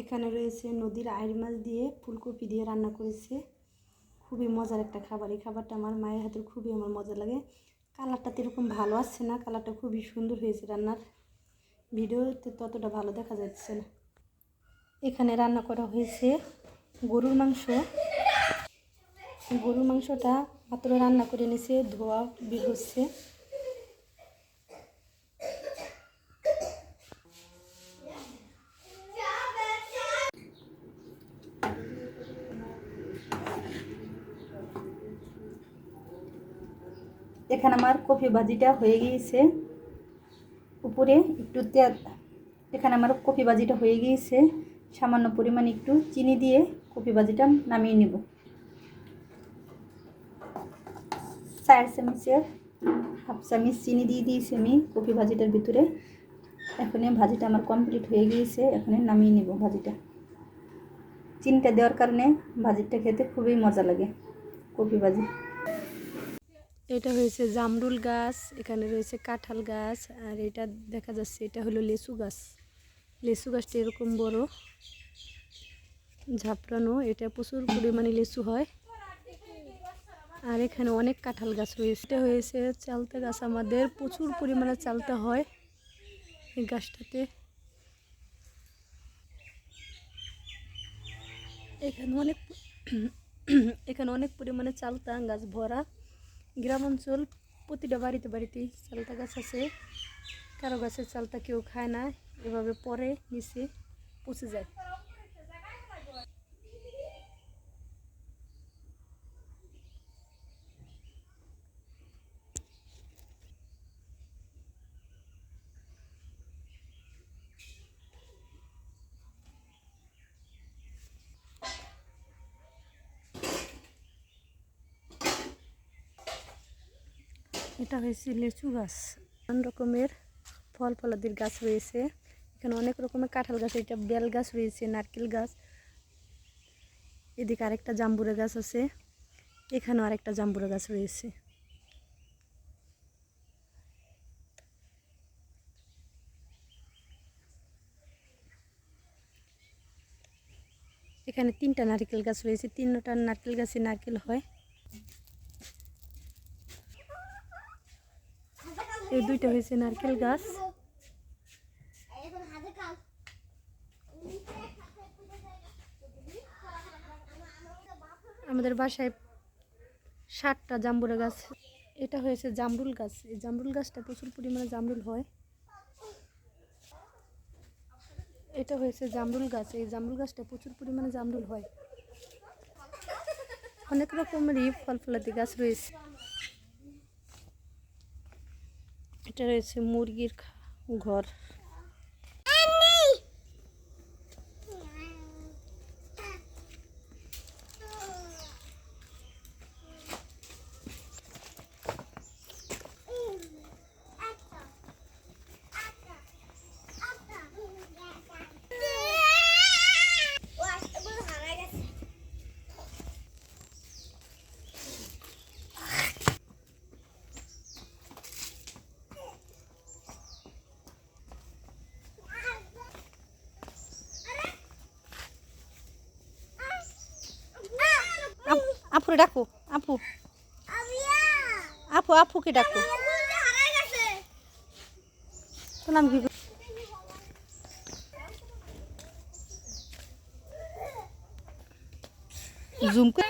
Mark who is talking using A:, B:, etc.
A: এখানে রয়েছে নদীর আইড় মাছ দিয়ে ফুলকপি দিয়ে রান্না করেছে। খুবই মজার একটা খাবার। এই খাবারটা আমার মায়ের হাতের খুবই আমার মজা লাগে। কালারটা তো এরকম ভালো আসছে না, কালারটা খুবই সুন্দর হয়েছে রান্নার। ভিডিওতে ততটা ভালো দেখা যাচ্ছে না। এখানে রান্না করা হয়েছে গরুর মাংস। গরুর মাংসটা মাত্র রান্না করে নিয়েছে, ধোয়া বের হচ্ছে। এখানে আমার কপি ভাজিটা হয়ে গিয়েছে। উপরে একটু তেল, এখানে আমার কপি ভাজিটা হয়ে গিয়েছে। সামান্য পরিমাণে একটু চিনি দিয়ে কপি ভাজিটা নামিয়ে নেব। 4 চামচের হাফ চামচ চিনি দিয়ে দিয়েছি আমি কপি ভাজিটার ভিতরে। এখন ভাজিটা আমার কমপ্লিট হয়ে গিয়েছে, এখন নামিয়ে নেব ভাজিটা। চিনিটা দেওয়ার কারণে ভাজিটা খেতে খুবই মজা লাগে, কপি ভাজি। এটা হয়েছে জামরুল গাছ, এখানে রয়েছে কাঁঠাল গাছ, আর এটা দেখা যাচ্ছে এটা হলো লেচু গাছ। লেচু গাছটা এরকম বড় ঝাপড়ানো, এটা প্রচুর পরিমাণে লেচু হয়। আর এখানে অনেক কাঁঠাল গাছ রয়েছে। এটা হয়েছে চালতা গাছ, আমাদের প্রচুর পরিমাণে চালতা হয় এই গাছটাতে। এখানে অনেক পরিমাণে চালতা গাছ ভরা। গ্রাম অঞ্চল, প্রতিটা বাড়িতে বাড়িতেই চালতা গাছ আছে। কারো গাছের চালতা কেউ খায় না, এভাবে পরে নিচে পচে যায়। এটা হয়েছে লিচু গাছ। নানান রকমের ফল ফলাদির গাছ রয়েছে। এখানে অনেক রকমের কাঁঠাল গাছ, এটা বেল গাছ রয়েছে, নারকেল গাছ। এদিকে আরেকটা জাম্বুরা গাছ আছে, এখানেও আরেকটা জাম্বুরা গাছ রয়েছে। এখানে 3টা নারকেল গাছ রয়েছে, 3টা নারকেল গাছে নারকেল হয়। এই 2টা হয়েছে নারকেল গাছ। আমাদের বাসায় 7টা জাম্বুরা গাছ। এটা হয়েছে জামরুল গাছ, এই জামরুল গাছটা প্রচুর পরিমাণে জামরুল হয়। এটা হয়েছে জামরুল গাছ, এই জামরুল গাছটা প্রচুর পরিমাণে জামরুল হয়। অনেক রকমেরই ফল ফলাদি গাছ রয়েছে। এটা রয়েছে মুরগির ঘর। আপুরে ডাকো, আপু আপু আপুকে ডাকো। তো নাম কি? জুম করে